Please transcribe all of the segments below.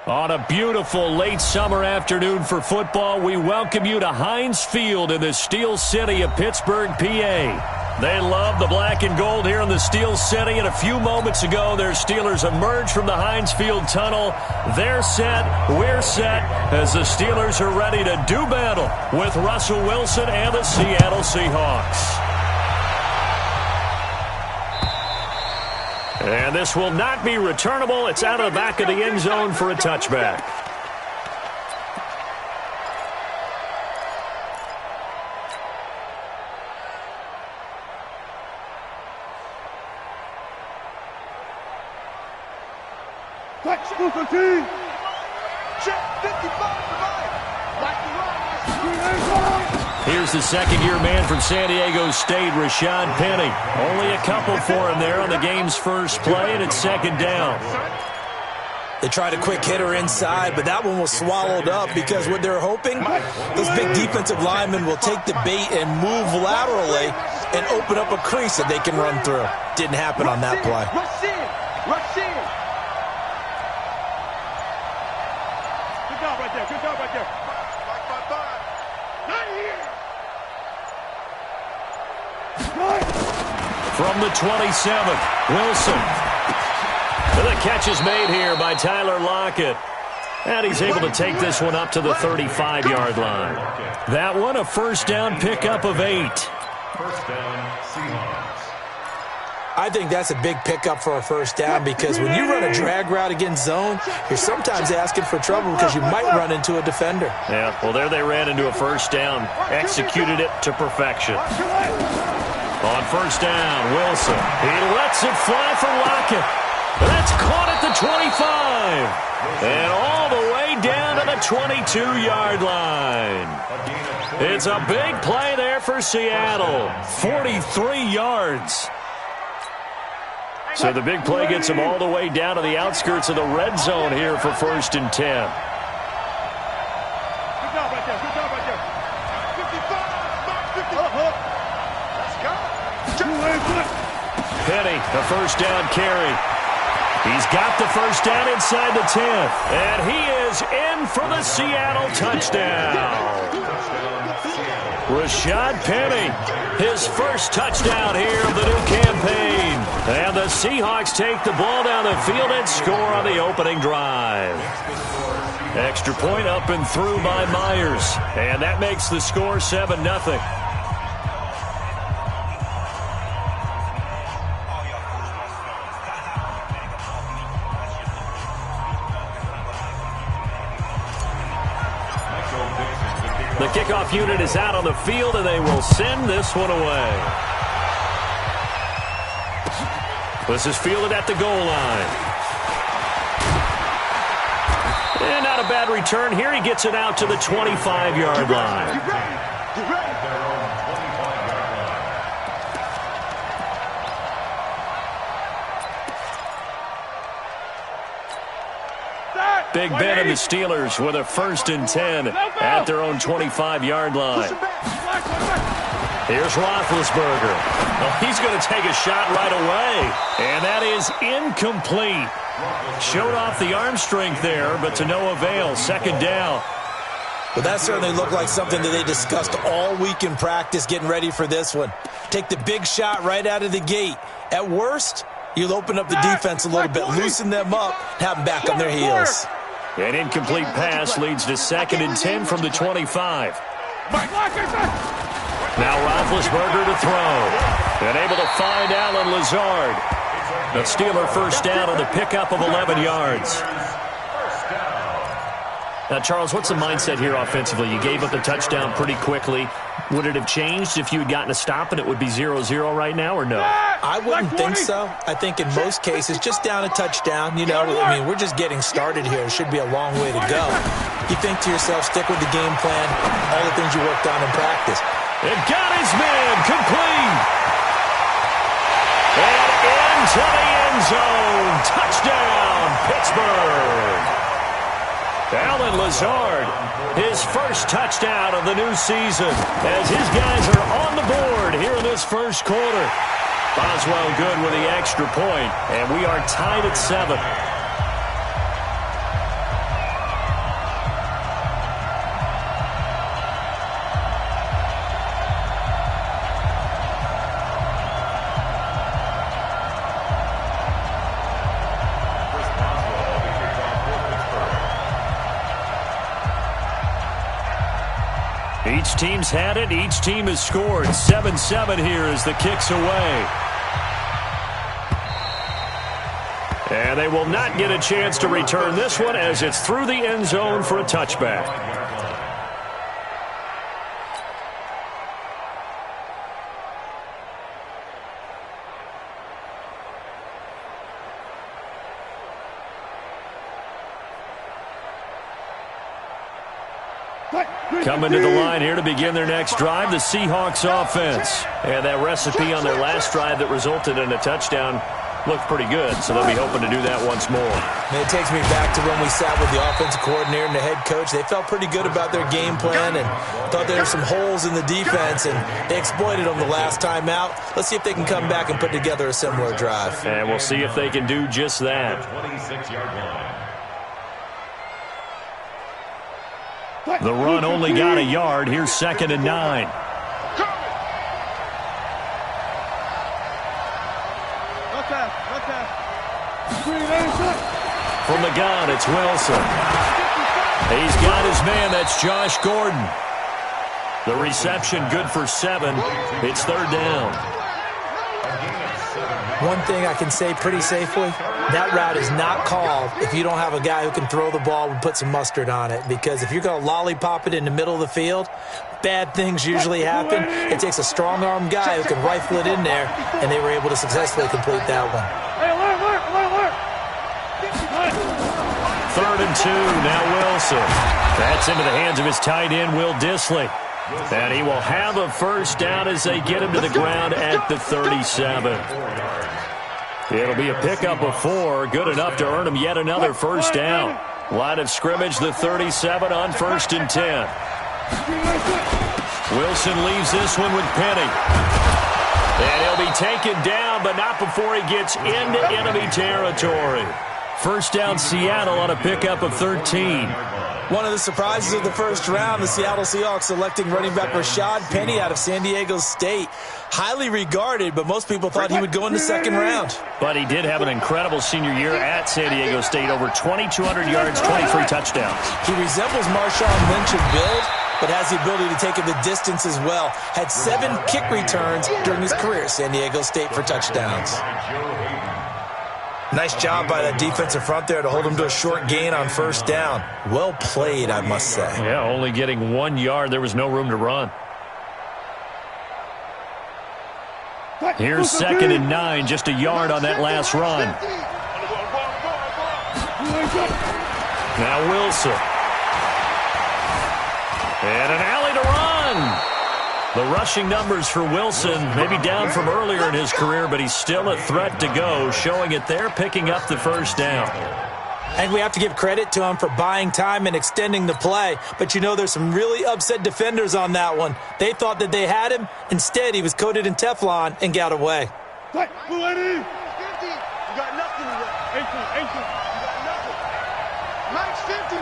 On a beautiful late summer afternoon for football, we welcome you to Heinz Field in the Steel City of Pittsburgh, PA. They love the black and gold here in the Steel City, and a few moments ago, their Steelers emerged from the Heinz Field tunnel. They're set, we're set, as the Steelers are ready to do battle with Russell Wilson and the Seattle Seahawks. And this will not be returnable. It's out of the back of the end zone for a touchback. Here's the second-year man from San Diego State, Rashad Penny. Only a couple for him there on the game's first play, and it's second down. They tried a quick hitter inside, but that one was swallowed up because what they're hoping, those big defensive linemen will take the bait and move laterally and open up a crease that they can run through. Didn't happen on that play. Rush in. Good job right there. Good job right there. Not here. From the 27th, Wilson. And the catch is made here by Tyler Lockett. And he's able to take this one up to the 35-yard line. That one, a first down pickup of 8. First down, Seahawks. I think that's a big pickup for a first down because when you run a drag route against zone, you're sometimes asking for trouble because you might run into a defender. Yeah, well, there they ran into a first down. Executed it to perfection. On first down, Wilson. He lets it fly for Lockett. That's caught at the 25. And all the way down to the 22-yard line. It's a big play there for Seattle. 43 yards. So the big play gets them all the way down to the outskirts of the red zone here for 1st and 10. Good job right there. Good job right there. 55, 50. Let's go. Penny, the first down carry. He's got the first down inside the 10th. And he is in for the Seattle touchdown. Rashad Penny, his first touchdown here of the new campaign. And the Seahawks take the ball down the field and score on the opening drive. Extra point up and through by Myers. And that makes the score 7-0. The kickoff unit is out on the field, and they will send this one away. This is fielded at the goal line. And not a bad return here. He gets it out to the 25-yard line. Big Ben and the Steelers with a 1st and 10 at their own 25-yard line. Here's Roethlisberger. Oh, he's going to take a shot right away. And that is incomplete. Showed off the arm strength there, but to no avail. 2nd down. Well, that certainly looked like something that they discussed all week in practice getting ready for this one. Take the big shot right out of the gate. At worst, you'll open up the defense a little bit, loosen them up, have them back on their heels. An incomplete pass leads to 2nd and 10 from the 25. Now Roethlisberger to throw. And able to find Allen Lazard. The Steeler first down on the pickup of 11 yards. Now, Charles, what's the mindset here offensively? You gave up the touchdown pretty quickly. Would it have changed if you had gotten a stop and it would be 0-0 right now, or no? I wouldn't think so. I think in most cases, just down a touchdown, you know, I mean, we're just getting started here. It should be a long way to go. You think to yourself, stick with the game plan, all the things you worked on in practice. It got his man complete. And into the end zone. Touchdown, Pittsburgh. Allen Lazard, his first touchdown of the new season as his guys are on the board here in this first quarter. Boswell good with the extra point, and we are tied at 7. Each team's had it. Each team has scored. 7-7 here as the kick's away. And they will not get a chance to return this one as it's through the end zone for a touchback. Coming to the line here to begin their next drive, the Seahawks offense. And that recipe on their last drive that resulted in a touchdown looked pretty good, so they'll be hoping to do that once more. And it takes me back to when we sat with the offensive coordinator and the head coach. They felt pretty good about their game plan and thought there were some holes in the defense, and they exploited them the last time out. Let's see if they can come back and put together a similar drive. And we'll see if they can do just that. 26-yard line. The run only got a yard. Here's 2nd and 9. From the gun, it's Wilson. He's got his man. That's Josh Gordon. The reception good for 7. It's 3rd down. One thing I can say pretty safely, that route is not called if you don't have a guy who can throw the ball and put some mustard on it. Because if you're going to lollipop it in the middle of the field, bad things usually happen. It takes a strong-arm guy who can rifle it in there, and they were able to successfully complete that one. 3rd and 2, now Wilson. That's into the hands of his tight end, Will Dissly. And he will have a first down as they get him to the ground at the 37. It'll be a pickup of 4, good enough to earn him yet another first down. Line of scrimmage, the 37 on 1st and 10. Wilson leaves this one with Penny. And he'll be taken down, but not before he gets into enemy territory. First down, Seattle on a pickup of 13. One of the surprises of the first round, the Seattle Seahawks selecting running back Rashad Penny out of San Diego State. Highly regarded, but most people thought he would go in the 2nd round. But he did have an incredible senior year at San Diego State. Over 2,200 yards, 23 touchdowns. He resembles Marshawn Lynch in build, but has the ability to take it the distance as well. Had 7 kick returns during his career at San Diego State for touchdowns. Nice job by that defensive front there to hold him to a short gain on first down. Well played, I must say. Yeah, only getting 1 yard. There was no room to run. Here's 2nd and 9, just a yard on that last run. Now Wilson. And an alley to run. The rushing numbers for Wilson maybe down from earlier in his career, but he's still a threat to go, showing it there, picking up the first down. And we have to give credit to him for buying time and extending the play. But you know there's some really upset defenders on that one. They thought that they had him. Instead, he was coated in Teflon and got away. You got nothing. Mike's 50.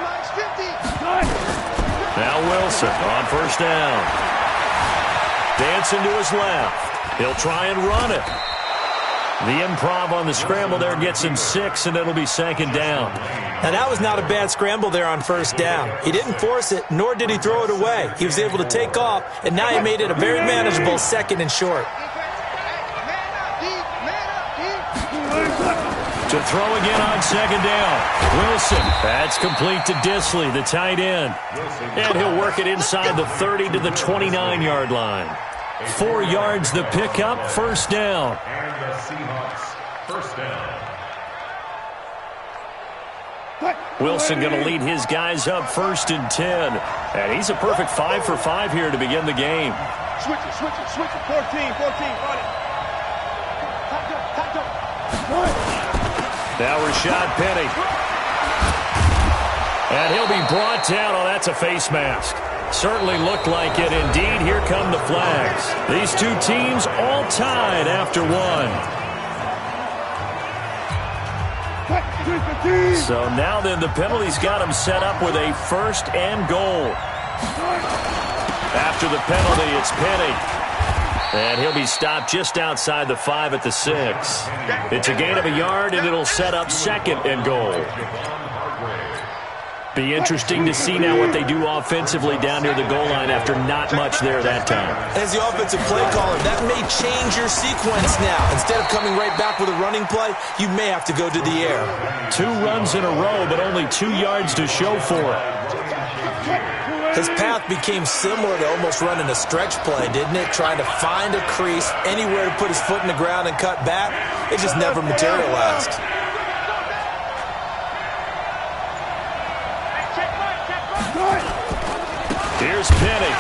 Now Wilson on first down. Dancing to his left. He'll try and run it. The improv on the scramble there gets him 6, and it'll be 2nd down. Now, that was not a bad scramble there on first down. He didn't force it, nor did he throw it away. He was able to take off, and now he made it a very manageable 2nd and short. To throw again on 2nd down. Wilson. That's complete to Dissly, the tight end. And he'll work it inside the 30 to the 29-yard line. 4 yards the pickup, first down. And the Seahawks, first down. Wilson going to lead his guys up 1st and 10. And he's a perfect 5 for 5 here to begin the game. Switch it. 14. Now Rashad Penny. And he'll be brought down. Oh, that's a face mask. Certainly looked like it. Indeed, here come the flags. These two teams all tied after 1. So now then the penalty's got him set up with a 1st and goal. After the penalty, it's Penny. And he'll be stopped just outside the 5 at the 6. It's a gain of a yard, and it'll set up 2nd and goal. Be interesting to see now what they do offensively down near the goal line after not much there that time. As the offensive play caller, that may change your sequence now. Instead of coming right back with a running play, you may have to go to the air. 2 runs in a row, but only 2 yards to show for it. His path became similar to almost running a stretch play, didn't it? Trying to find a crease, anywhere to put his foot in the ground and cut back. It just never materialized. Here's Penny.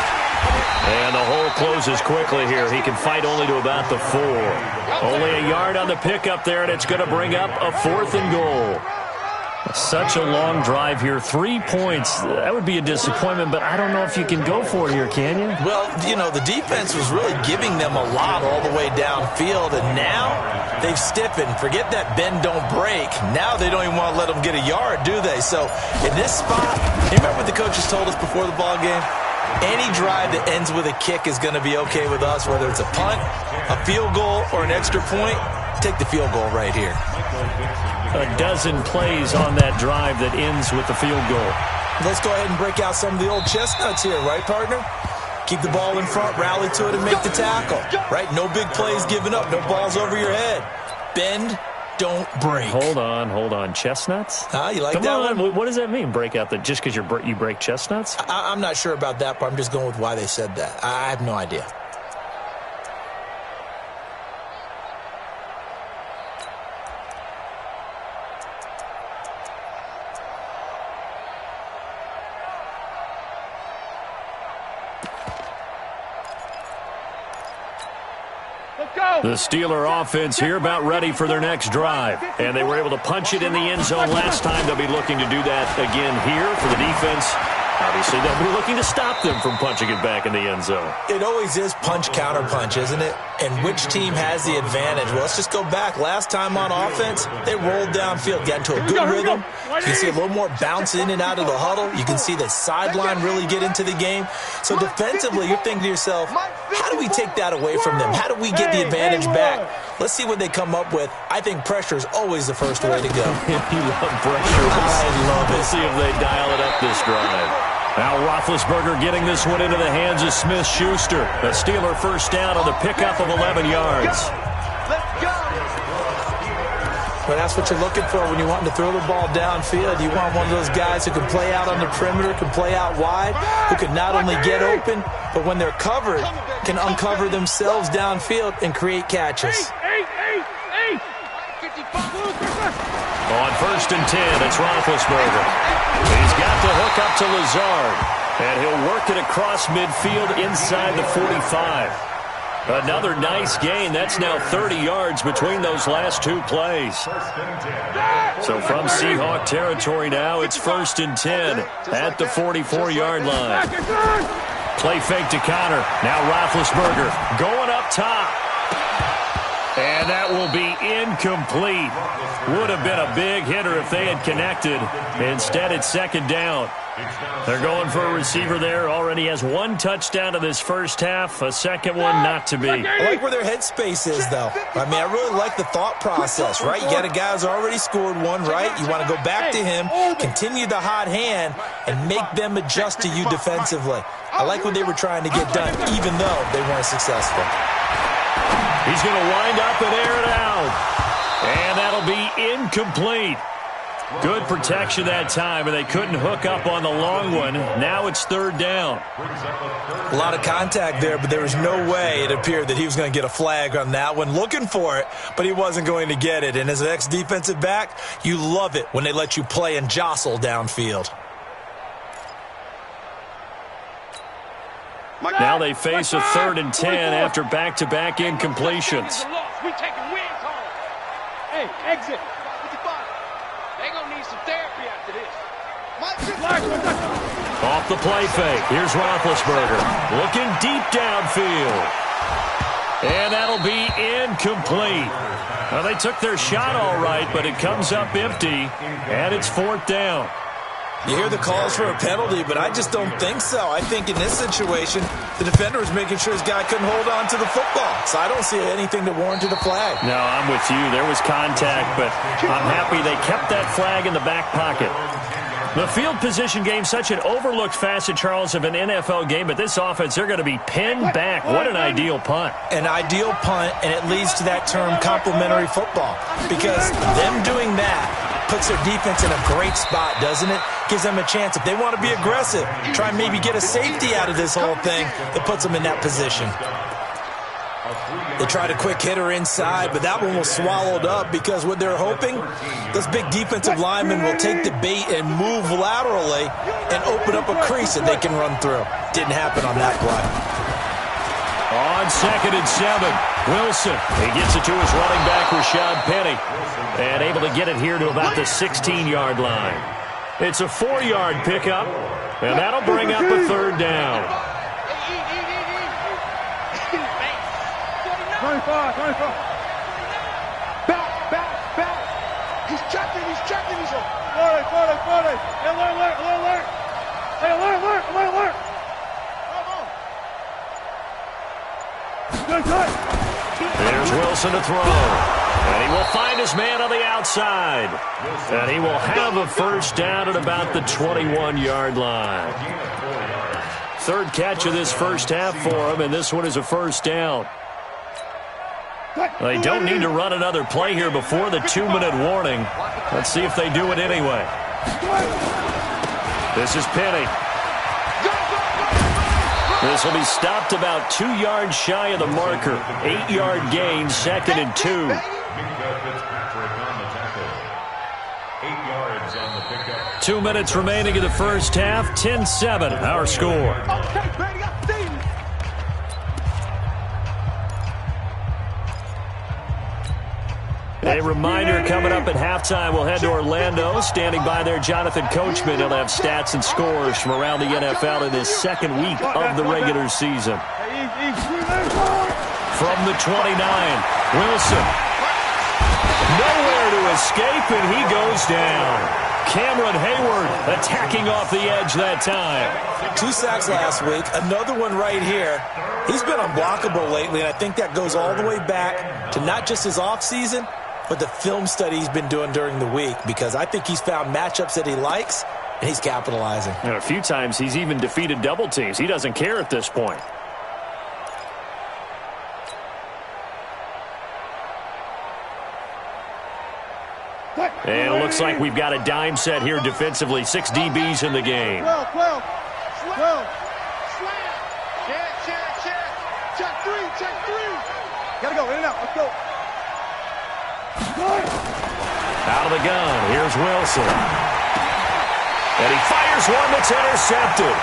And the hole closes quickly here. He can fight only to about the 4. Only a yard on the pickup there, and it's going to bring up a 4th and goal. Such a long drive here. 3 points. That would be a disappointment, but I don't know if you can go for it here, can you? Well, you know, the defense was really giving them a lot all the way downfield, and now they've stiffened. Forget that bend, don't break. Now they don't even want to let them get a yard, do they? So in this spot, you remember what the coaches told us before the ball game? Any drive that ends with a kick is going to be okay with us, whether it's a punt, a field goal, or an extra point. Take the field goal right here. A dozen plays on that drive that ends with the field goal. Let's go ahead and break out some of the old chestnuts here, right, partner? Keep the ball in front, rally to it, and make the tackle, right? No big plays given up, no balls over your head. Bend, don't break. Hold on. Chestnuts? You like Come that on. one? What does that mean, break out? Just because you break chestnuts? I'm not sure about that, but I'm just going with why they said that. I have no idea. The Steeler offense here about ready for their next drive. And they were able to punch it in the end zone last time. They'll be looking to do that again here for the defense. Obviously, they'll be looking to stop them from punching it back in the end zone. It always is punch, counter punch, isn't it? And which team has the advantage? Well, let's just go back. Last time on offense, they rolled downfield, got into a good rhythm. You can see a little more bounce in and out of the huddle. You can see the sideline really get into the game. So defensively, you're thinking to yourself, how do we take that away from them? How do we get the advantage back? Let's see what they come up with. I think pressure is always the first way to go. You love pressure. I love it. We'll see if they dial it up this drive. Now Roethlisberger getting this one into the hands of Smith-Schuster. The Steeler first down on the pickup of 11 yards. But that's what you're looking for when you want to throw the ball downfield. You want one of those guys who can play out on the perimeter, can play out wide, who can not only get open, but when they're covered, can uncover themselves downfield and create catches. On 1st and 10, it's Roethlisberger. He's got the hook up to Lazard, and he'll work it across midfield inside the 45. Another nice gain. That's now 30 yards between those last 2 plays. So from Seahawk territory now, it's 1st and 10 at the 44-yard line. Play fake to Connor. Now Roethlisberger going up top. And that will be incomplete. Would have been a big hitter if they had connected. Instead, it's 2nd down. They're going for a receiver there. Already has 1 touchdown to this first half. A second one not to be. I like where their headspace is, though. I mean, I really like the thought process, right? You got a guy who's already scored 1, right? You want to go back to him, continue the hot hand, and make them adjust to you defensively. I like what they were trying to get done, even though they weren't successful. He's going to wind up and air it out. And that'll be incomplete. Good protection that time, and they couldn't hook up on the long one. Now it's 3rd down. A lot of contact there, but there was no way it appeared that he was going to get a flag on that one. Looking for it, but he wasn't going to get it. And as an ex-defensive back, you love it when they let you play and jostle downfield. Now they face a 3rd and 10 after back-to-back incompletions. We taking wins home. Hey, exit. 55. They gonna need some therapy after this. Off the play fake. Here's Roethlisberger looking deep downfield. And that'll be incomplete. Well, they took their shot all right, but it comes up empty, and it's 4th down. You hear the calls for a penalty, but I just don't think so. I think in this situation, the defender was making sure his guy couldn't hold on to the football. So I don't see anything that warranted a flag. No, I'm with you. There was contact, but I'm happy they kept that flag in the back pocket. The field position game, such an overlooked facet, Charles, of an NFL game, but this offense, they're going to be pinned back. What an ideal punt. An ideal punt, and it leads to that term complementary football, because them doing that puts their defense in a great spot, doesn't it? Gives them a chance. If they want to be aggressive, try and maybe get a safety out of this whole thing, that puts them in that position. They tried a quick hitter inside, but that one was swallowed up because what they're hoping, those big defensive linemen will take the bait and move laterally and open up a crease that they can run through. Didn't happen on that play. On 2nd and 7, Wilson. He gets it to his running back, Rashad Penny, and able to get it here to about the 16-yard line. It's a 4-yard pickup, and that'll bring up a 3rd down. 25. Back. He's checking. He's on. 40. Hey, alert. Hey, alert. There's Wilson to throw. And he will find his man on the outside. And he will have a 1st down at about the 21-yard line. 3rd catch of this 1st half for him, and this one is a 1st down. They don't need to run another play here before the 2-minute warning. Let's see if they do it anyway. This is Penny. This will be stopped about 2 yards shy of the marker. 8-yard gain, 2nd and 2. 2 minutes remaining in the 1st half. 10-7, our score. A reminder, coming up at halftime, we'll head to Orlando. Standing by there, Jonathan Coachman. He'll have stats and scores from around the NFL in this 2nd week of the regular season. From the 29, Wilson. Nowhere to escape, and he goes down. Cameron Hayward attacking off the edge that time. 2 sacks last week, another one right here. He's been unblockable lately, and I think that goes all the way back to not just his offseason, but the film study he's been doing during the week, because I think he's found matchups that he likes, and he's capitalizing. And a few times he's even defeated double teams. He doesn't care at this point. And it looks like we've got a dime set here defensively. 6 DBs in the game. 12. Slam. Check three. Gotta go, in and out. Let's go. Out of the gun, here's Wilson. And he fires one that's intercepted.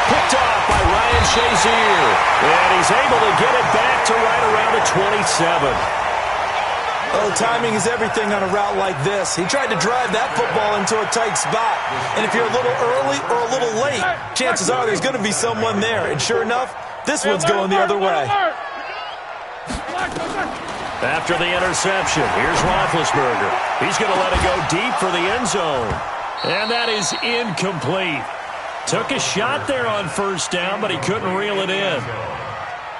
Picked off by Ryan Shazier. And he's able to get it back to right around the 27. Oh, timing is everything on a route like this. He tried to drive that football into a tight spot. And if you're a little early or a little late, chances are there's going to be someone there. And sure enough, this one's going the other way. After the interception, here's Roethlisberger. He's going to let it go deep for the end zone. And that is incomplete. Took a shot there on 1st down, but he couldn't reel it in.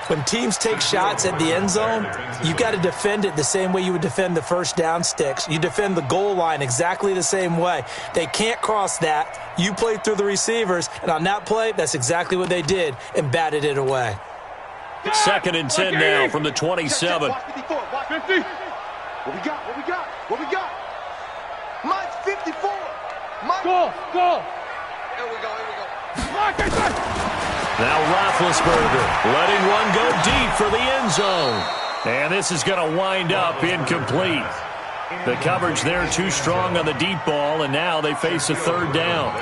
When teams take shots at the end zone, you've got to defend it the same way you would defend the 1st down sticks. You defend the goal line exactly the same way. They can't cross that. You play through the receivers, and on that play, that's exactly what they did and batted it away. 2nd and 10 now from the 27. 50. What we got? Mine's 54. Go. Here we go. Now Roethlisberger letting one go deep for the end zone. And this is going to wind up incomplete. The coverage there too strong on the deep ball, and now they face a 3rd down.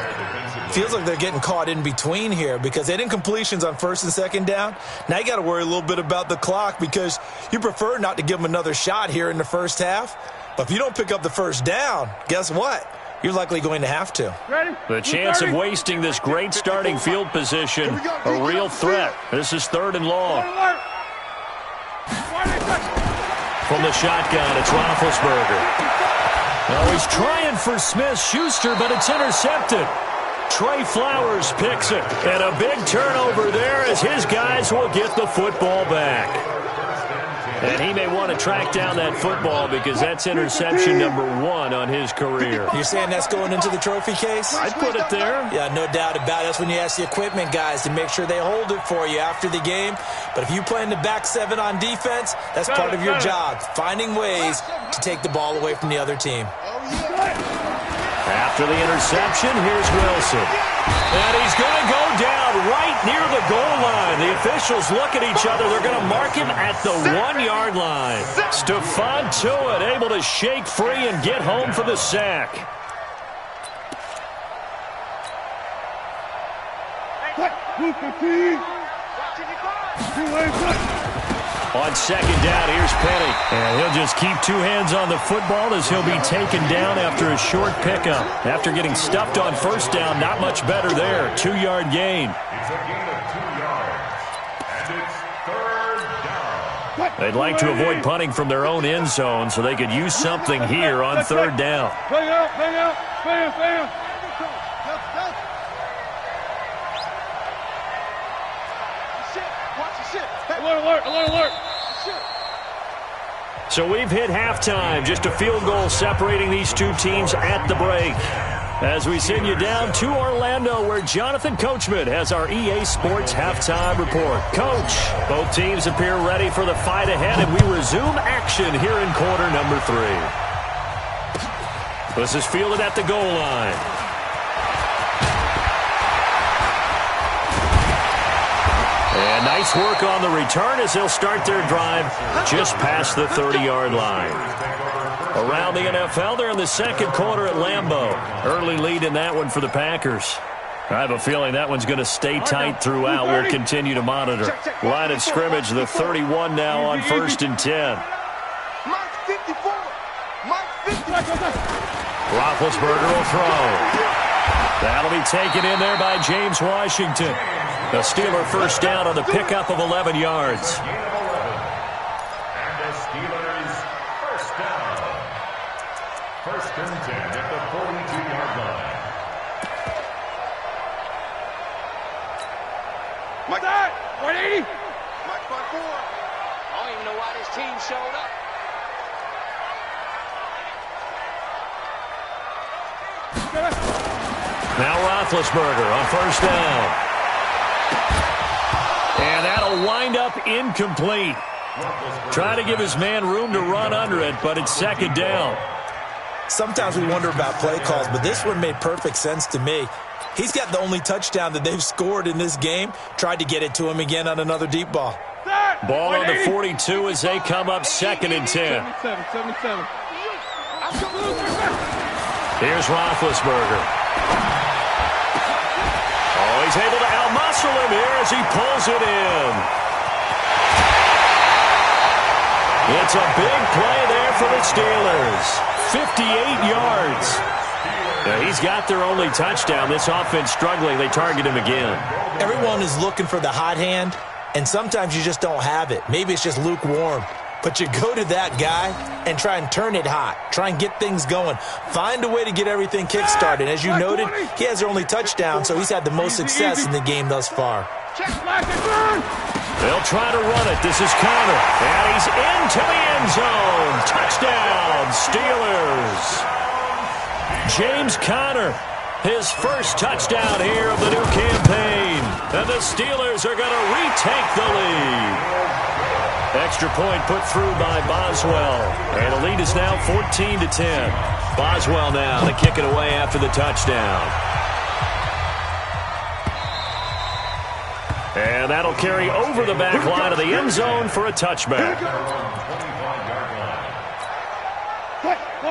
Feels like they're getting caught in between here because they had incompletions on 1st and 2nd down. Now you got to worry a little bit about the clock because you prefer not to give them another shot here in the 1st half. But if you don't pick up the 1st down, guess what? You're likely going to have to. The chance of wasting this great starting field position, a real threat. This is 3rd and long. From the shotgun, it's Roethlisberger. Now he's trying for Smith-Schuster, but it's intercepted. Trey Flowers picks it, and a big turnover there as his guys will get the football back. And he may want to track down that football because that's interception number 1 on his career. You're saying that's going into the trophy case? I'd put it there. Yeah, no doubt about it. That's when you ask the equipment guys to make sure they hold it for you after the game. But if you play in the back 7 on defense, that's part of your job, finding ways to take the ball away from the other team. After the interception, here's Wilson. And he's going to go down right near the goal line. The officials look at each other. They're going to mark him at the 1-yard line. Stephon Tuitt able to shake free and get home for the sack. On second down, here's Penny. And he'll just keep 2 hands on the football as he'll be taken down after a short pickup. After getting stuffed on first down, not much better there. 2-yard gain. It's a gain of 2 yards. And it's third down. They'd like to avoid punting from their own end zone so they could use something here on third down. Hang out. Bam. Alert. So we've hit halftime. Just a field goal separating these 2 teams at the break. As we send you down to Orlando, where Jonathan Coachman has our EA Sports halftime report. Coach, both teams appear ready for the fight ahead, and we resume action here in quarter number 3. This is fielded at the goal line. And nice work on the return as they'll start their drive just past the 30-yard line. Around the NFL, they're in the second quarter at Lambeau. Early lead in that one for the Packers. I have a feeling that one's going to stay tight throughout. We'll continue to monitor. Line of scrimmage, the 31 now on 1st and 10. Roethlisberger will throw. That'll be taken in there by James Washington. The Steeler first down on the pickup of 11 yards. And the Steelers first down. 1st and 10 at the 42-yard line. Mike, 180. Mike, 4. I don't even know why this team showed up. Now Roethlisberger on first down. And that'll wind up incomplete. Trying to give his man room to run under it, but it's second down. Sometimes we wonder about play calls, but this one made perfect sense to me. He's got the only touchdown that they've scored in this game. Tried to get it to him again on another deep ball. Ball on the 42 as they come up 2nd and 10. 77. Here's Roethlisberger. Oh, he's able to out-muscle him here as he pulls it in. It's a big play there for the Steelers. 58 yards. Now, he's got their only touchdown. This offense struggling. They target him again. Everyone is looking for the hot hand, and sometimes you just don't have it. Maybe it's just lukewarm. But you go to that guy and try and turn it hot. Try and get things going. Find a way to get everything kick-started. As you noted, he has their only touchdown, so he's had the most success in the game thus far. They'll try to run it. This is Conner. And he's into the end zone. Touchdown, Steelers. James Conner, his first touchdown here of the new campaign. And the Steelers are going to retake the lead. Extra point put through by Boswell. And the lead is now 14-10. Boswell now to kick it away after the touchdown. And that'll carry over the back line of the end zone for a touchback.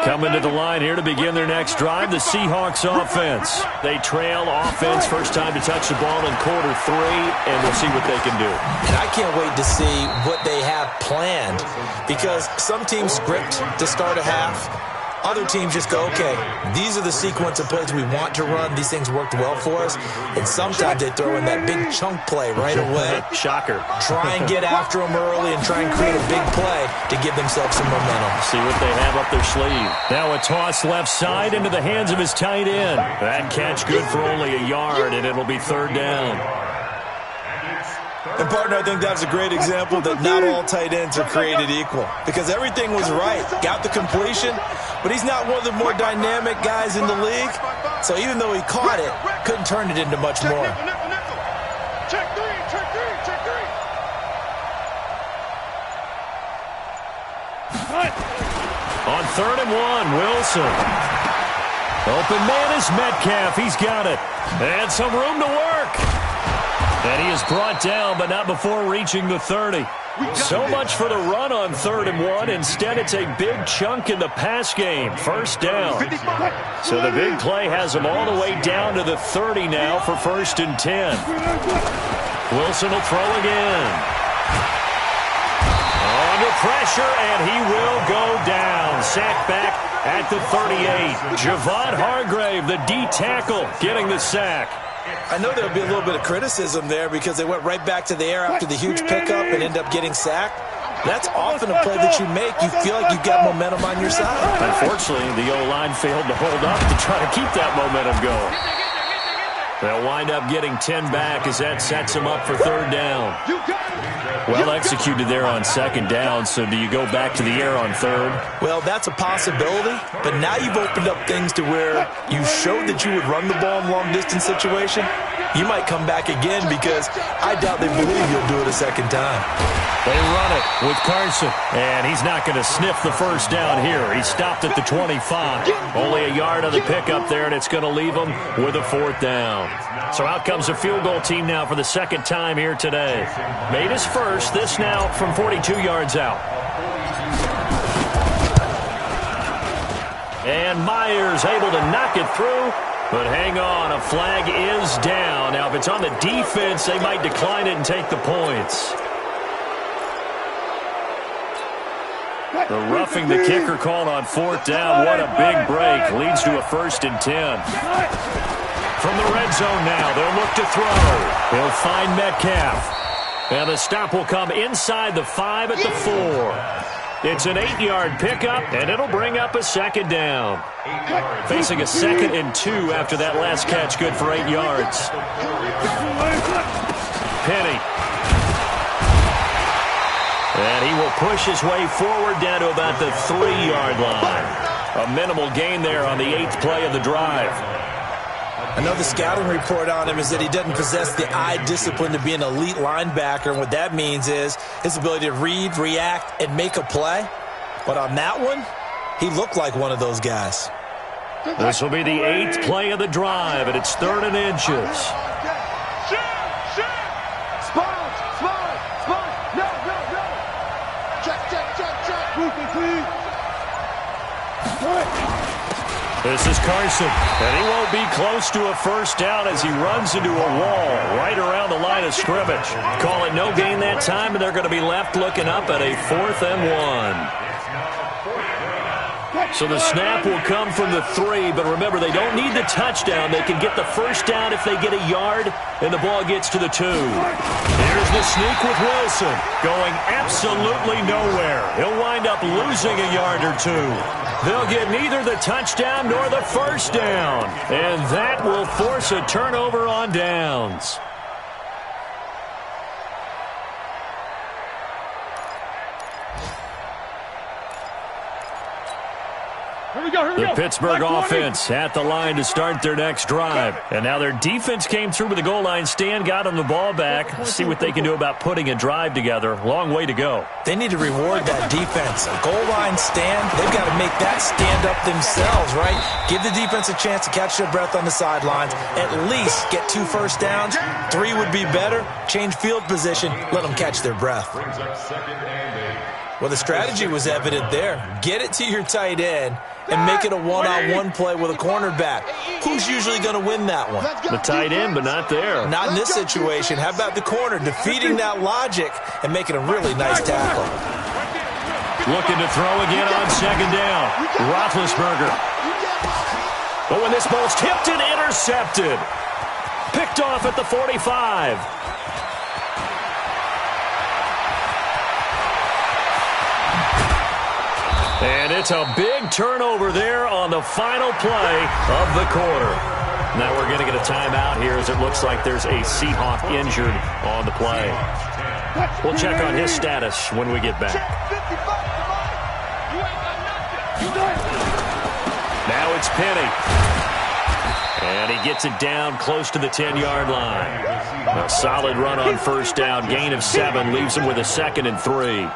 Coming to the line here to begin their next drive, the Seahawks offense. They trail offense, first time to touch the ball in quarter 3, and we'll see what they can do. And I can't wait to see what they have planned, because some teams script to start a half. Other teams just go, okay, these are the sequence of plays we want to run. These things worked well for us. And sometimes they throw in that big chunk play right away. Shocker. Try and get after them early and try and create a big play to give themselves some momentum. See what they have up their sleeve. Now a toss left side into the hands of his tight end. That catch good for only a yard, and it'll be third down. And, partner, I think that's a great example that not all tight ends are created equal because everything was right. Got the completion, but he's not one of the more dynamic guys in the league. So even though he caught it, couldn't turn it into much more. Check three, check three, check three. On 3rd and 1, Wilson. Open man is Metcalf. He's got it. And some room to work. And he is brought down, but not before reaching the 30. So much for the run on 3rd and 1. Instead, it's a big chunk in the pass game. First down. So the big play has him all the way down to the 30 now for 1st and 10. Wilson will throw again. Under pressure, and he will go down. Sacked back at the 38. Javon Hargrave, the D tackle, getting the sack. I know there'll be a little bit of criticism there because they went right back to the air after the huge pickup and end up getting sacked. That's often a play that you make. You feel like you've got momentum on your side. Unfortunately, the O-line failed to hold up to try to keep that momentum going. They'll wind up getting 10 back as that sets them up for 3rd down. Well executed there on 2nd down, so do you go back to the air on 3rd? Well, that's a possibility, but now you've opened up things to where you showed that you would run the ball in long-distance situation. You might come back again because I doubt they believe you'll do it a 2nd time. They run it with Carson, and he's not going to sniff the 1st down here. He stopped at the 25. Only a yard on the pickup there, and it's going to leave him with a 4th down. So out comes a field goal team now for the 2nd time here today. Made his first, this now from 42 yards out. And Myers able to knock it through. But hang on, a flag is down. Now, if it's on the defense, they might decline it and take the points. The roughing the kicker called on 4th down. What a big break. Leads to a 1st and 10. From the red zone now, they'll look to throw. He'll find Metcalf. And the stop will come inside the 5 at the 4. It's an 8-yard pickup, and it'll bring up a 2nd down. Facing a 2nd and 2 after that last catch, good for 8 yards. Penny. And he will push his way forward down to about the 3-yard line. A minimal gain there on the 8th play of the drive. I know the scouting report on him is that he doesn't possess the eye discipline to be an elite linebacker. And what that means is his ability to read, react, and make a play. But on that one, he looked like one of those guys. This will be the 8th play of the drive, and it's 3rd and inches. This is Carson, and he won't be close to a 1st down as he runs into a wall right around the line of scrimmage. Call it no gain that time, and they're going to be left looking up at a 4th and 1. So the snap will come from the 3, but remember, they don't need the touchdown. They can get the 1st down if they get a yard, and the ball gets to the 2. Here's the sneak with Wilson, going absolutely nowhere. He'll wind up losing a yard or 2. They'll get neither the touchdown nor the 1st down, and that will force a turnover on downs. The Pittsburgh offense at the line to start their next drive. And now their defense came through with the goal line stand, got them the ball back. Let's see what they can do about putting a drive together. Long way to go. They need to reward that defense. A goal line stand, they've got to make that stand up themselves, right? Give the defense a chance to catch their breath on the sidelines. At least get 2 first downs. 3 would be better. Change field position. Let them catch their breath. Well, the strategy was evident there. Get it to your tight end and make it a one-on-one play with a cornerback. Who's usually going to win that one? The tight end, but not there. Not in this situation. How about the corner defeating that logic and making a really nice tackle? Looking to throw again on 2nd down. Roethlisberger. But when this ball's tipped and intercepted. Picked off at the 45. And it's a big turnover there on the final play of the quarter. Now we're going to get a timeout here as it looks like there's a Seahawk injured on the play. We'll check on his status when we get back. Now it's Penny. And he gets it down close to the 10-yard line. A solid run on first down. Gain of 7 leaves him with a 2nd and 3.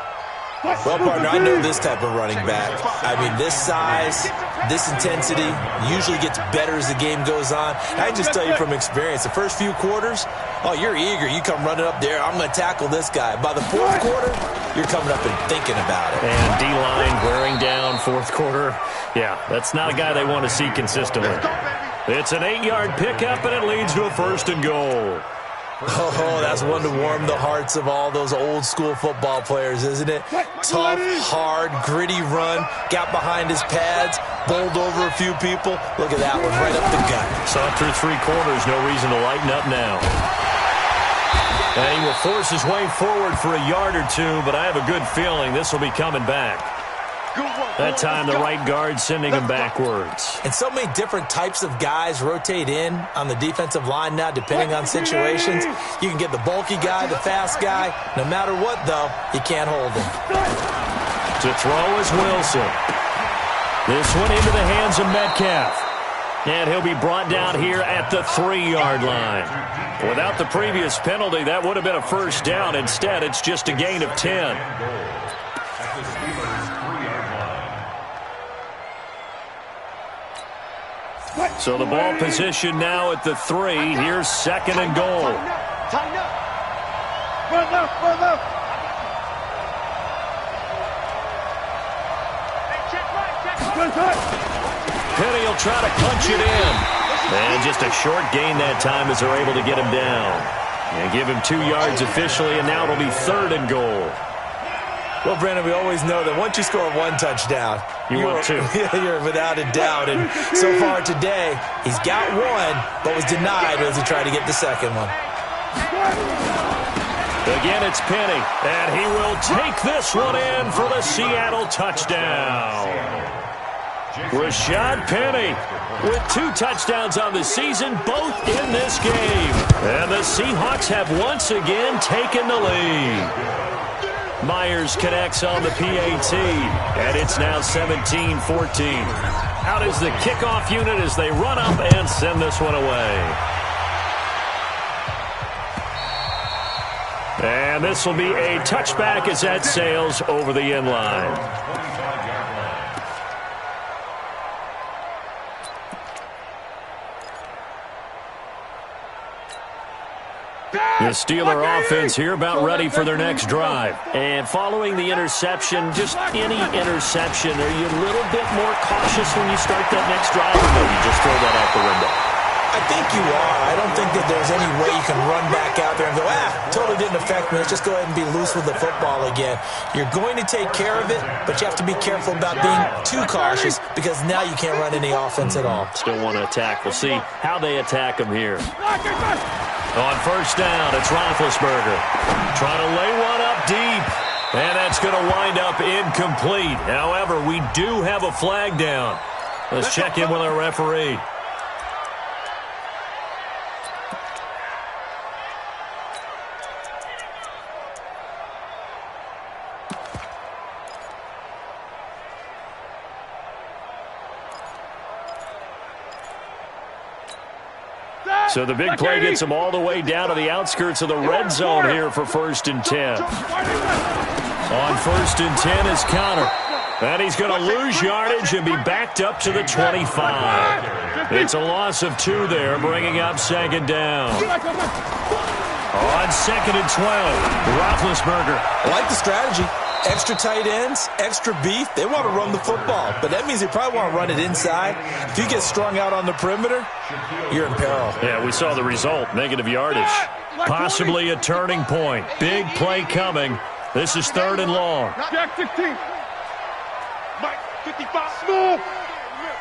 Well, partner, I know this type of running back. I mean, this size, this intensity usually gets better as the game goes on. I can just tell you from experience, the first few quarters, oh, you're eager. You come running up there, I'm going to tackle this guy. By the 4th quarter, you're coming up and thinking about it. And D-line wearing down 4th quarter. Yeah, that's not a guy they want to see consistently. It's an 8-yard pickup, and it leads to a 1st and goal. Oh, that's one to warm the hearts of all those old-school football players, isn't it? Tough, hard, gritty run, got behind his pads, bowled over a few people. Look at that one, right up the gut. Saw it through 3 quarters, no reason to lighten up now. And he will force his way forward for a yard or 2, but I have a good feeling this will be coming back. That time the right guard sending him backwards. And so many different types of guys rotate in on the defensive line now depending on situations. You can get the bulky guy, the fast guy. No matter what, though, you can't hold him. To throw is Wilson. This one into the hands of Metcalf. And he'll be brought down here at the 3-yard line. Without the previous penalty, that would have been a 1st down. Instead, it's just a gain of 10. So the ball position now at the 3. Here's 2nd and goal. Tighten up. Run left. Hey, check right. Penny will try to punch it in. And just a short gain that time as they're able to get him down. And give him 2 yards officially, and now it'll be 3rd and goal. Well, Brandon, we always know that once you score 1 touchdown, want 2. You're without a doubt. And so far today, he's got 1, but was denied as he tried to get the 2nd one. Again, it's Penny, and he will take this one in for the Seattle touchdown. Rashad Penny with 2 touchdowns on the season, both in this game. And the Seahawks have once again taken the lead. Myers connects on the PAT, and it's now 17-14. Out is the kickoff unit as they run up and send this one away. And this will be a touchback as that sails over the end line. The Steeler offense here about ready for their next drive. And following the interception, just any interception, are you a little bit more cautious when you start that next drive, or no, you just throw that out the window? I think you are. I don't think that there's any way you can run back out there and go, totally didn't affect me. Let's just go ahead and be loose with the football again. You're going to take care of it, but you have to be careful about being too cautious because now you can't run any offense at all. Still want to attack. We'll see how they attack him here. On first down, it's Roethlisberger. Trying to lay one up deep. And that's going to wind up incomplete. However, we do have a flag down. Let's check in with our referee. So the big play gets him all the way down to the outskirts of the red zone here for 1st and 10. On 1st and 10 is Connor. And he's going to lose yardage and be backed up to the 25. It's a loss of 2 there, bringing up 2nd down. On 2nd and 12, Roethlisberger. I like the strategy. Extra tight ends, extra beef. They want to run the football, but that means they probably want to run it inside. If you get strung out on the perimeter, you're in peril. Yeah, we saw the result, negative yardage. Possibly a turning point. Big play coming. This is 3rd and long. Jack 16. Mike 55. Small.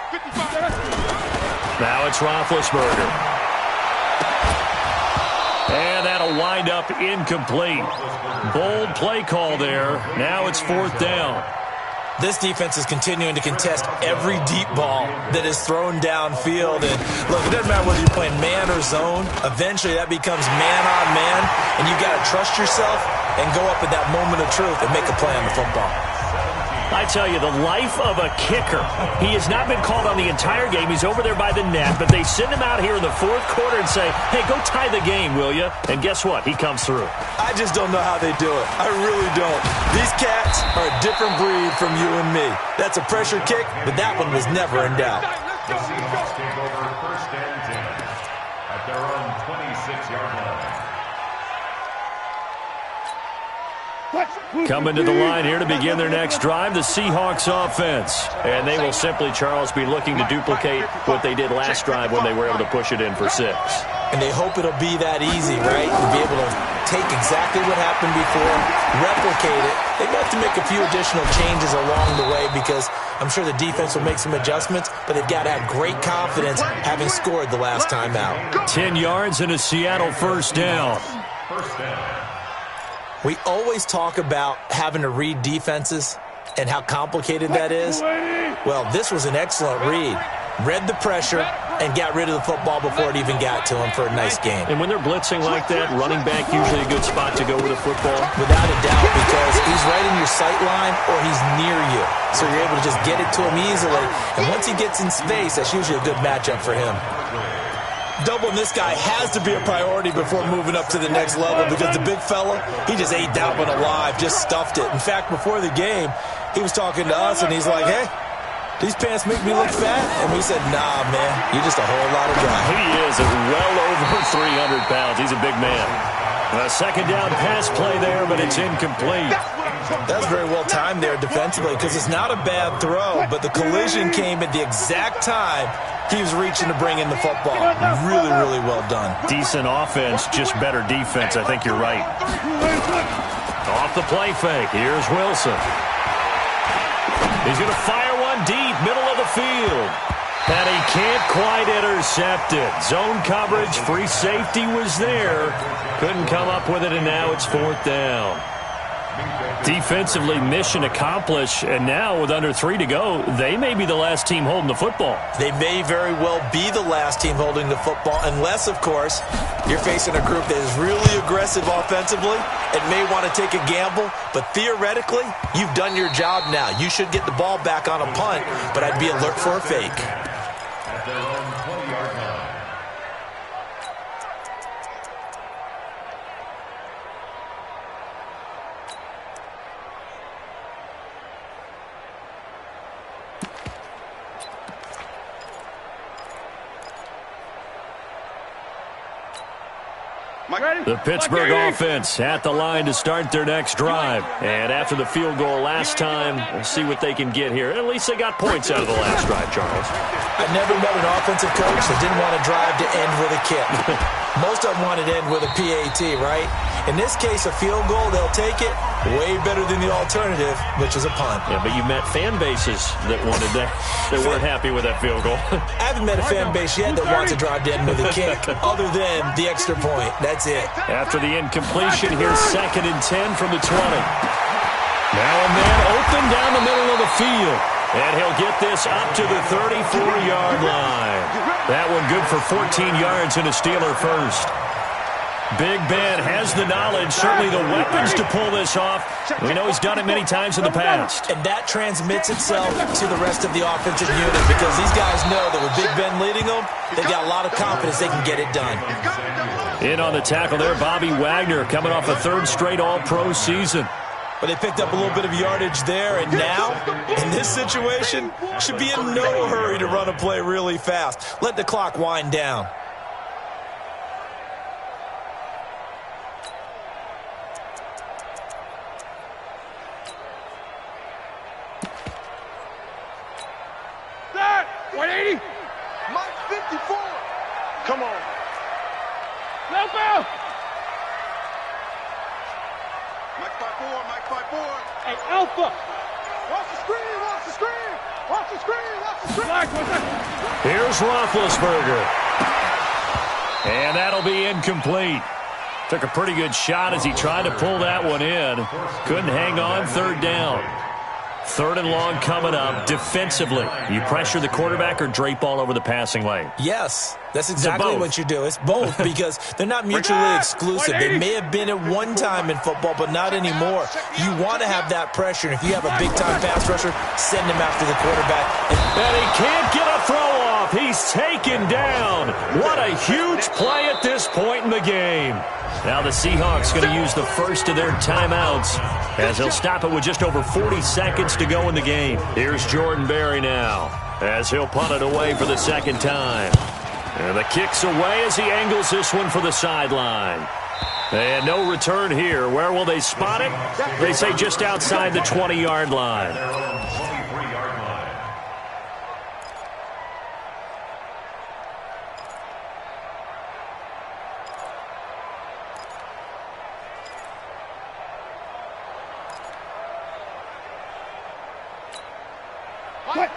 55. Now it's Roethlisberger. And that'll wind up incomplete. Bold play call there. Now it's 4th down. This defense is continuing to contest every deep ball that is thrown downfield. And look, it doesn't matter whether you're playing man or zone. Eventually that becomes man on man, and you got to trust yourself and go up at that moment of truth and make a play on the football. I tell you, the life of a kicker. He has not been called on the entire game. He's over there by the net, but they send him out here in the fourth quarter and say, hey, go tie the game, will you? And guess what? He comes through. I just don't know how they do it. I really don't. These cats are a different breed from you and me. That's a pressure kick, but that one was never in doubt. The Seahawks take over first and 10 at their own 26-yard line. Coming to the line here to begin their next drive, the Seahawks offense. And they will simply, Charles, be looking to duplicate what they did last drive when they were able to push it in for 6. And they hope it'll be that easy, right? To be able to take exactly what happened before, replicate it. They've got to make a few additional changes along the way because I'm sure the defense will make some adjustments, but they've got to have great confidence having scored the last time out. 10 yards and a Seattle first down. First down. We always talk about having to read defenses and how complicated that is. Well, this was an excellent read. Read the pressure and got rid of the football before it even got to him for a nice game. And when they're blitzing like that, running back usually a good spot to go with a football. Without a doubt, because he's right in your sight line or he's near you. So you're able to just get it to him easily. And once he gets in space, that's usually a good matchup for him. Doubling this guy has to be a priority before moving up to the next level because the big fella, he just ate that one alive, just stuffed it. In fact, before the game, he was talking to us, and he's like, hey, these pants make me look fat? And we said, nah, man, you're just a whole lot of guy. He is at well over 300 pounds. He's a big man. A second down pass play there, but it's incomplete. That's very well timed there defensively because it's not a bad throw, but the collision came at the exact time he was reaching to bring in the football. Really, really well done. Decent offense, just better defense. I think you're right. Off the play fake. Here's Wilson. He's going to fire one deep, middle of the field. And he can't quite intercept it. Zone coverage, free safety was there. Couldn't come up with it, and now it's fourth down. Defensively, mission accomplished, and now with under 3 to go, they may be the last team holding the football. They may very well be the last team holding the football, unless, of course, you're facing a group that is really aggressive offensively and may want to take a gamble. But theoretically, you've done your job now. You should get the ball back on a punt, but I'd be alert for a fake. At their own 20-yard line. The Pittsburgh offense at the line to start their next drive. And after the field goal last time, we'll see what they can get here. At least they got points out of the last drive, Charles. I never met an offensive coach that didn't want to drive to end with a kick. Most of them wanted to end with a PAT, right? In this case, a field goal, they'll take it. Way better than the alternative, which is a punt. Yeah, but you met fan bases that wanted that, that weren't happy with that field goal. I haven't met a fan base yet that wants to drive to end with a kick, other than the extra point. That's it. After the incompletion, here's 2nd and 10 from the 20. Now a man open down the middle of the field. And he'll get this up to the 34-yard line. That one good for 14 yards and a Steeler first. Big Ben has the knowledge, certainly the weapons to pull this off. We know he's done it many times in the past. And that transmits itself to the rest of the offensive unit because these guys know that with Big Ben leading them, they've got a lot of confidence they can get it done. In on the tackle there, Bobby Wagner coming off a 3rd straight All-Pro season. But they picked up a little bit of yardage there, and now, in this situation, should be in no hurry to run a play really fast. Let the clock wind down. That 180. Mike 54. Come on. Help out. Mike 54. Mike 54. Hey, Alpha. Watch the screen. Watch the screen. Watch the screen. Watch the screen. Here's Roethlisberger. And that'll be incomplete. Took a pretty good shot as he tried to pull that one in. Couldn't hang on, 3rd down. Third and long coming up. Defensively, you pressure the quarterback or drape all over the passing lane? Yes, that's exactly what you do. It's both because they're not mutually exclusive. They may have been at one time in football, but not anymore. You want to have that pressure. And if you have a big-time pass rusher, send him after the quarterback. And he can't get a throw off. He's taken down. What a huge play at this point in the game. Now the Seahawks going to use the first of their timeouts as he'll stop it with just over 40 seconds to go in the game. Here's Jordan Berry now as he'll punt it away for the second time. And the kick's away as he angles this one for the sideline. And no return here. Where will they spot it? They say just outside the 20-yard line.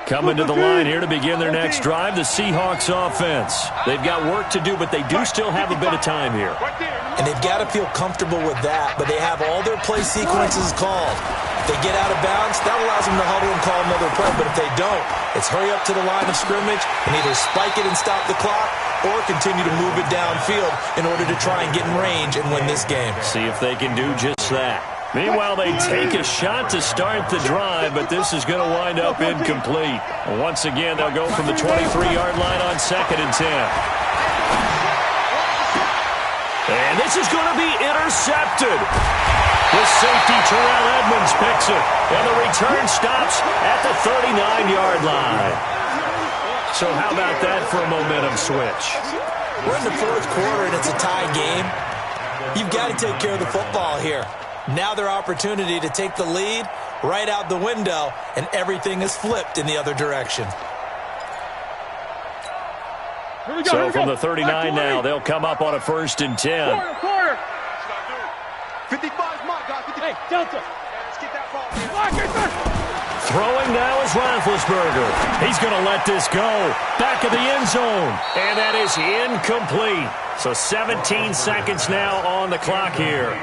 Coming to the line here to begin their next drive, the Seahawks offense. They've got work to do, but they do still have a bit of time here. And they've got to feel comfortable with that, but they have all their play sequences called. If they get out of bounds, that allows them to huddle and call another play, but if they don't, it's hurry up to the line of scrimmage and either spike it and stop the clock or continue to move it downfield in order to try and get in range and win this game. See if they can do just that. Meanwhile, they take a shot to start the drive, but this is going to wind up incomplete. Once again, they'll go from the 23-yard line on 2nd and 10. And this is going to be intercepted. The safety, Terrell Edmonds, picks it. And the return stops at the 39-yard line. So how about that for a momentum switch? We're in the fourth quarter, and it's a tie game. You've got to take care of the football here. Now their opportunity to take the lead right out the window, and everything is flipped in the other direction. So from the 39 now, they'll come up on a 1st and 10. Quarter. 55 mark, guys. Hey, Delta. Let's get that ball. Throwing now is Roethlisberger. He's going to let this go. Back of the end zone. And that is incomplete. So 17 seconds now on the clock here.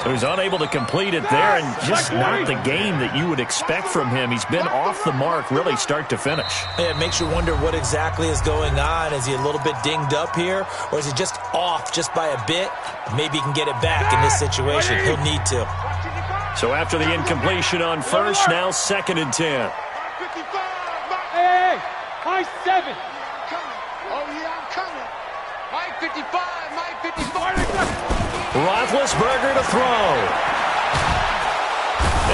So he's unable to complete it there, and just not the game that you would expect from him. He's been off the mark really start to finish. Yeah, it makes you wonder what exactly is going on. Is he a little bit dinged up here, or is he just off just by a bit? Maybe he can get it back in this situation. He'll need to. So after the incompletion on first, now 2nd and 10. Hey, high 7. Oh, yeah, I'm coming. High 55, high 55. Roethlisberger to throw.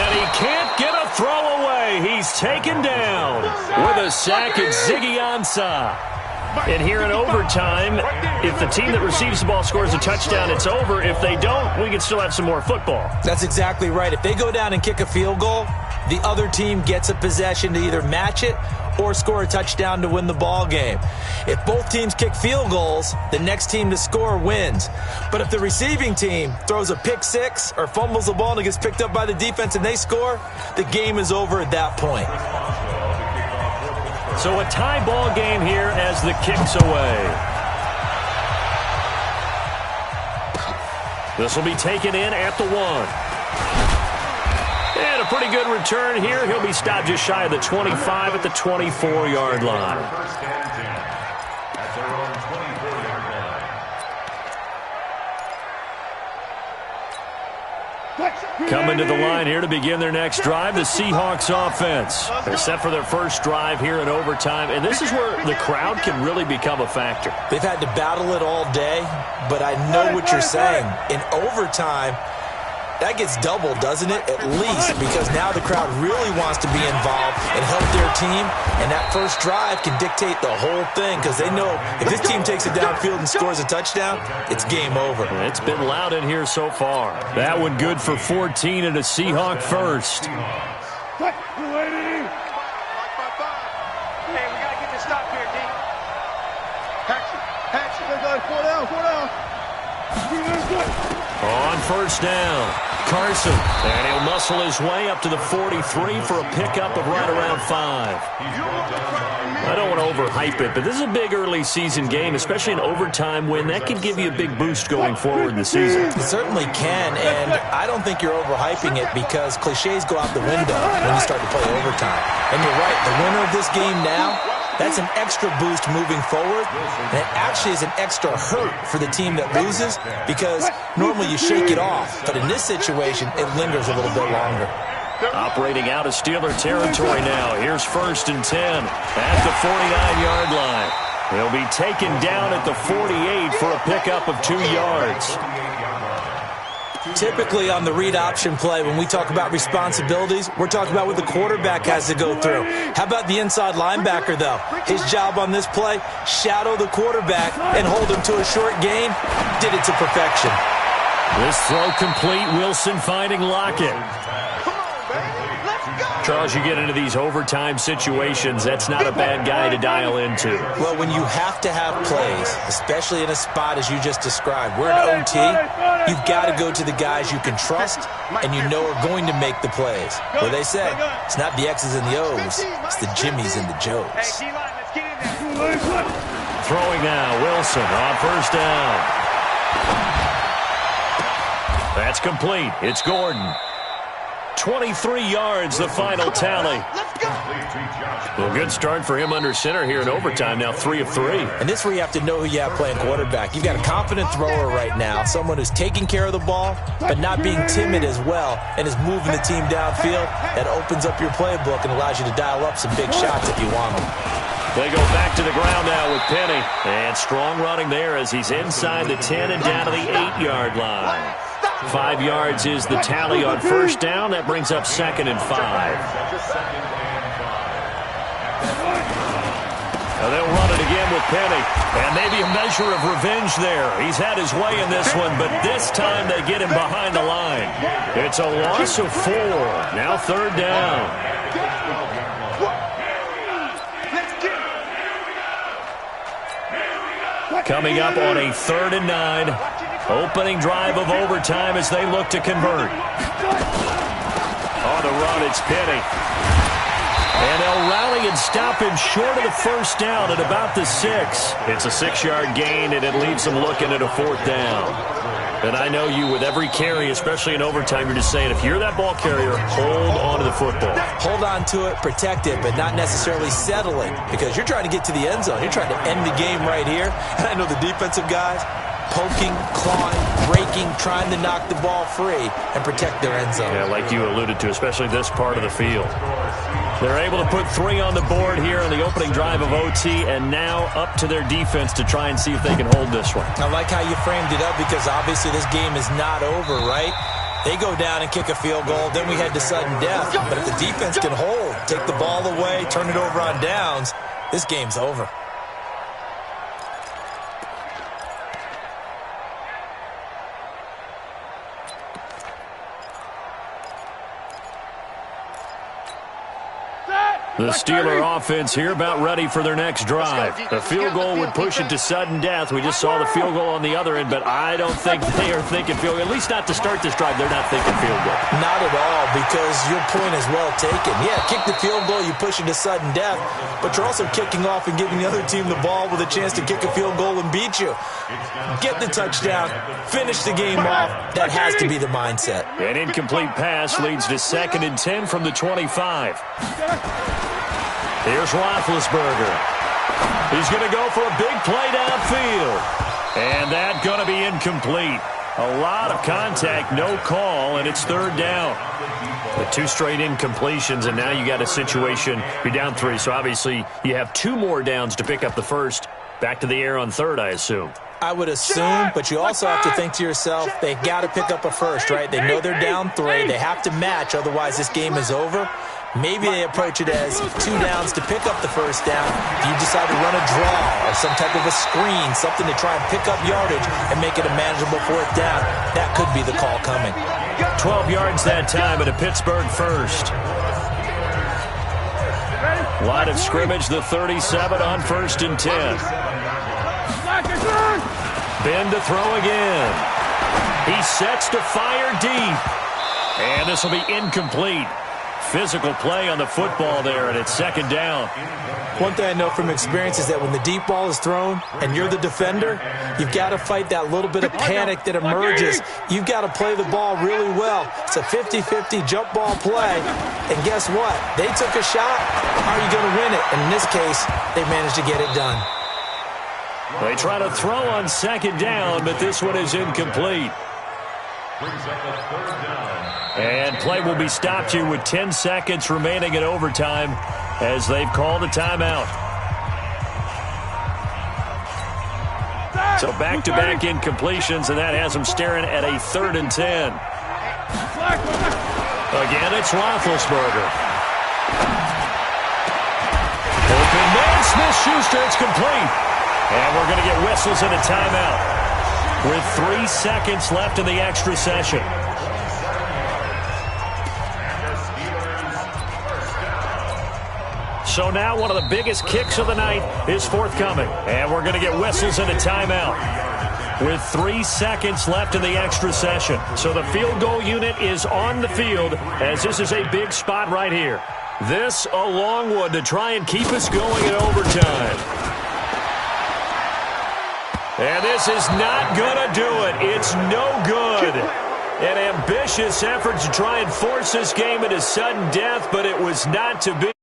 And he can't get a throw away. He's taken down with a sack at Ziggy Ansah. And here in overtime, if the team that receives the ball scores a touchdown, it's over. If they don't, we can still have some more football. That's exactly right. If they go down and kick a field goal, the other team gets a possession to either match it or score a touchdown to win the ball game. If both teams kick field goals, the next team to score wins. But if the receiving team throws a pick six or fumbles the ball and it gets picked up by the defense and they score, the game is over at that point. So a tie ball game here as the kick's away. This will be taken in at the 1. And a pretty good return here. He'll be stopped just shy of the 25 at the 24-yard line. First and 10 at their own 24-yard line. Coming to the line here to begin their next drive, the Seahawks offense. They're set for their first drive here in overtime, and this is where the crowd can really become a factor. They've had to battle it all day, but I know what you're saying. In overtime, that gets doubled, doesn't it? At least, because now the crowd really wants to be involved and help their team, and that first drive can dictate the whole thing because they know if this team takes it downfield and scores a touchdown, it's game over. It's been loud in here so far. That one good for 14 and a Seahawk first. Hey, we gotta get this stop here, D. Hatchet. 4 down. On first down, Carson. And he'll muscle his way up to the 43 for a pickup of right around 5. I don't want to overhype it, but this is a big early season game, especially an overtime win. That could give you a big boost going forward in the season. It certainly can, and I don't think you're overhyping it because cliches go out the window when you start to play overtime. And you're right, the winner of this game now, that's an extra boost moving forward, and it actually is an extra hurt for the team that loses because normally you shake it off, but in this situation, it lingers a little bit longer. Operating out of Steeler territory now. Here's 1st and 10 at the 49-yard line. He'll be taken down at the 48 for a pickup of 2 yards. Typically on the read option play, when we talk about responsibilities, we're talking about what the quarterback has to go through. How about the inside linebacker, though? His job on this play, shadow the quarterback and hold him to a short gain. Did it to perfection. This throw complete. Wilson finding Lockett. Charles, you get into these overtime situations, that's not a bad guy to dial into. Well, when you have to have plays, especially in a spot as you just described, we're in OT, you've got to go to the guys you can trust and you know are going to make the plays. Well, they say, it's not the X's and the O's, it's the Jimmies and the Joes. Throwing now, Wilson on first down. That's complete. It's Gordon. 23 yards, the final tally. Well, good start for him under center here in overtime. Now 3 of 3. And this is where you have to know who you have playing quarterback. You've got a confident thrower right now, someone who's taking care of the ball, but not being timid as well, and is moving the team downfield. That opens up your playbook and allows you to dial up some big shots if you want them. They go back to the ground now with Penny. And strong running there as he's inside the 10 and down to the 8-yard line. 5 yards is the tally on first down. That brings up 2nd and 5. Now they'll run it again with Penny. And maybe a measure of revenge there. He's had his way in this one, but this time they get him behind the line. It's a loss of 4. Now 3rd down. Coming up on a 3rd and 9. Opening drive of overtime as they look to convert. On the run, it's Penny. And they'll rally and stop him short of the first down at about the 6. It's a 6-yard gain, and it leaves them looking at a 4th down. And I know you, with every carry, especially in overtime, you're just saying, if you're that ball carrier, hold on to the football. Hold on to it, protect it, but not necessarily settling, because you're trying to get to the end zone. You're trying to end the game right here. And I know the defensive guys, poking, clawing, breaking, trying to knock the ball free and protect their end zone. Yeah, like you alluded to, especially this part of the field. They're able to put 3 on the board here on the opening drive of OT, and now up to their defense to try and see if they can hold this one. I like how you framed it up because obviously this game is not over, right? They go down and kick a field goal, then we head to sudden death. But if the defense can hold, take the ball away, turn it over on downs, this game's over. The Steeler offense here about ready for their next drive. The field goal would push it to sudden death. We just saw the field goal on the other end, but I don't think they are thinking field goal. At least not to start this drive. They're not thinking field goal. Not at all, because your point is well taken. Yeah, kick the field goal, you push it to sudden death, but you're also kicking off and giving the other team the ball with a chance to kick a field goal and beat you. Get the touchdown, finish the game off. That has to be the mindset. An incomplete pass leads to 2nd and 10 from the 25. Here's Roethlisberger. He's going to go for a big play downfield. And that's going to be incomplete. A lot of contact, no call, and it's 3rd down. With 2 straight incompletions, and now you got a situation. You're down 3, so obviously you have 2 more downs to pick up the first. Back to the air on 3rd, I assume. I would assume, but you also have to think to yourself, they got to pick up a first, right? They know they're down 3. They have to match, otherwise this game is over. Maybe they approach it as 2 downs to pick up the first down. If you decide to run a draw or some type of a screen, something to try and pick up yardage and make it a manageable 4th down, that could be the call coming. 12 yards that time at a Pittsburgh first. Line of scrimmage, the 37 on 1st and 10. Ben to throw again. He sets to fire deep. And this will be incomplete. Physical play on the football there, and it's second down. One thing I know from experience is that when the deep ball is thrown and you're the defender, you've got to fight that little bit of panic that emerges. You've got to play the ball really well. It's a 50-50 jump ball play. And guess what? They took a shot. How are you going to win it? And in this case, they managed to get it done. They try to throw on second down, but this one is incomplete. Brings up a third down. And play will be stopped here with 10 seconds remaining in overtime as they've called a timeout. So back-to-back incompletions, and that has them staring at a 3rd and 10. Again, it's Roethlisberger. Open man, Smith-Schuster, it's complete. And we're going to get whistles and a timeout with 3 seconds left in the extra session. So now one of the biggest kicks of the night is forthcoming. And we're going to get whistles and a timeout with 3 seconds left in the extra session. So the field goal unit is on the field as this is a big spot right here. This a long one to try and keep us going in overtime. And this is not going to do it. It's no good. An ambitious effort to try and force this game into sudden death, but it was not to be.